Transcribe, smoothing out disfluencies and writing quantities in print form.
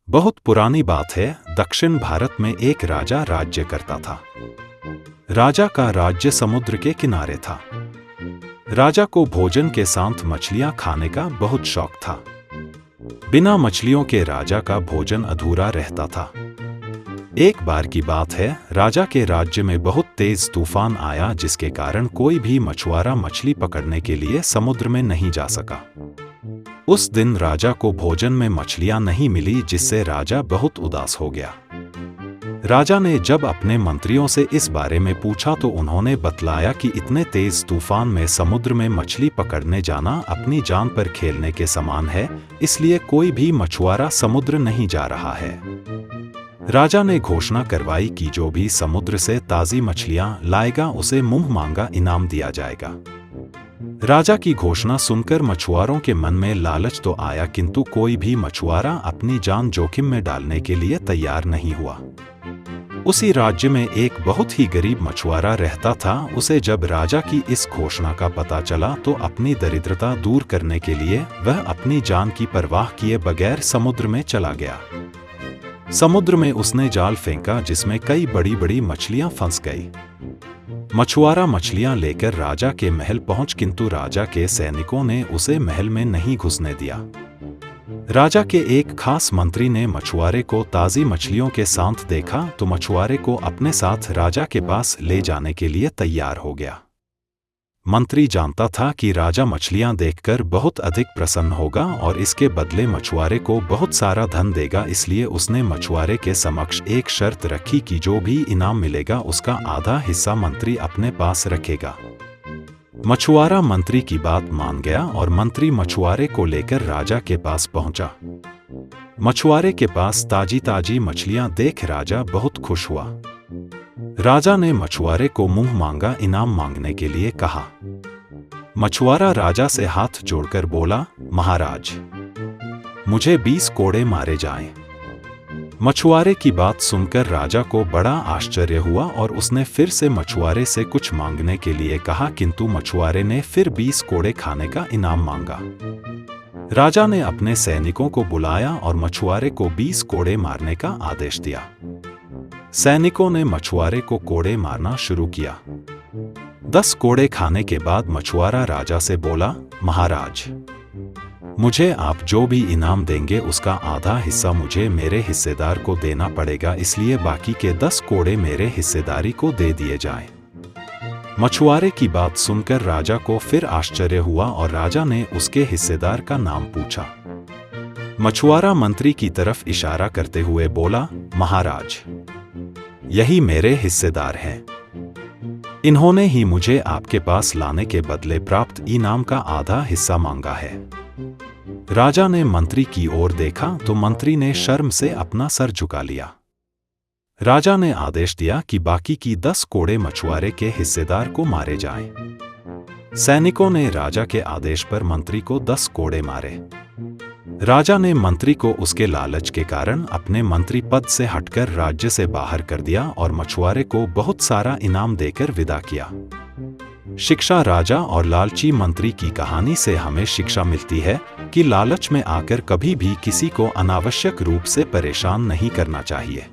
बहुत पुरानी बात है, दक्षिण भारत में एक राजा राज्य करता था। राजा का राज्य समुद्र के किनारे था। राजा को भोजन के साथ मछलियां खाने का बहुत शौक था। बिना मछलियों के राजा का भोजन अधूरा रहता था। एक बार की बात है, राजा के राज्य में बहुत तेज तूफान आया, जिसके कारण कोई भी मछुआरा मछली पकड़ने के लिए समुद्र में नहीं जा सका। उस दिन राजा को भोजन में मछलियां नहीं मिली, जिससे राजा बहुत उदास हो गया। राजा ने जब अपने मंत्रियों से इस बारे में पूछा तो उन्होंने बतलाया कि इतने तेज तूफान में समुद्र में मछली पकड़ने जाना अपनी जान पर खेलने के समान है, इसलिए कोई भी मछुआरा समुद्र नहीं जा रहा है। राजा ने घोषणा करवाई कि जो भी समुद्र से ताज़ी मछलियां लाएगा उसे मुंह मांगा इनाम दिया जाएगा। राजा की घोषणा सुनकर मछुआरों के मन में लालच तो आया, किंतु कोई भी मछुआरा अपनी जान जोखिम में डालने के लिए तैयार नहीं हुआ। उसी राज्य में एक बहुत ही गरीब मछुआरा रहता था। उसे जब राजा की इस घोषणा का पता चला तो अपनी दरिद्रता दूर करने के लिए वह अपनी जान की परवाह किए बगैर समुद्र में चला गया। समुद्र में उसने जाल फेंका, जिसमें कई बड़ी बड़ी मछलियां फंस गई। मछुआरा मछलियां लेकर राजा के महल पहुंच, किंतु राजा के सैनिकों ने उसे महल में नहीं घुसने दिया। राजा के एक खास मंत्री ने मछुआरे को ताज़ी मछलियों के साथ देखा तो मछुआरे को अपने साथ राजा के पास ले जाने के लिए तैयार हो गया। मंत्री जानता था कि राजा मछलियां देखकर बहुत अधिक प्रसन्न होगा और इसके बदले मछुआरे को बहुत सारा धन देगा, इसलिए उसने मछुआरे के समक्ष एक शर्त रखी कि जो भी इनाम मिलेगा उसका आधा हिस्सा मंत्री अपने पास रखेगा। मछुआरा मंत्री की बात मान गया और मंत्री मछुआरे को लेकर राजा के पास पहुंचा। मछुआरे के पास ताजी ताजी मछलियां देख राजा बहुत खुश हुआ। राजा ने मछुआरे को मुंह मांगा इनाम मांगने के लिए कहा। मछुआरा राजा से हाथ जोड़कर बोला, महाराज, मुझे 20 कोड़े मारे जाएं। मछुआरे की बात सुनकर राजा को बड़ा आश्चर्य हुआ और उसने फिर से मछुआरे से कुछ मांगने के लिए कहा, किंतु मछुआरे ने फिर 20 कोड़े खाने का इनाम मांगा। राजा ने अपने सैनिकों को बुलाया और मछुआरे को 20 कोड़े मारने का आदेश दिया। सैनिकों ने मछुआरे को कोड़े मारना शुरू किया। 10 कोड़े खाने के बाद मछुआरा राजा से बोला, महाराज, मुझे आप जो भी इनाम देंगे उसका आधा हिस्सा मुझे मेरे हिस्सेदार को देना पड़ेगा, इसलिए बाकी के 10 कोड़े मेरे हिस्सेदारी को दे दिए जाएं। मछुआरे की बात सुनकर राजा को फिर आश्चर्य हुआ और राजा ने उसके हिस्सेदार का नाम पूछा। मछुआरा मंत्री की तरफ इशारा करते हुए बोला, महाराज, यही मेरे हिस्सेदार हैं। इन्होंने ही मुझे आपके पास लाने के बदले प्राप्त इनाम का आधा हिस्सा मांगा है। राजा ने मंत्री की ओर देखा तो मंत्री ने शर्म से अपना सर झुका लिया। राजा ने आदेश दिया कि बाकी की 10 कोड़े मछुआरे के हिस्सेदार को मारे जाएं। सैनिकों ने राजा के आदेश पर मंत्री को 10 कोड़े मारे। राजा ने मंत्री को उसके लालच के कारण अपने मंत्री पद से हटकर राज्य से बाहर कर दिया और मछुआरे को बहुत सारा इनाम देकर विदा किया। शिक्षा राजा और लालची मंत्री की कहानी से हमें शिक्षा मिलती है कि लालच में आकर कभी भी किसी को अनावश्यक रूप से परेशान नहीं करना चाहिए।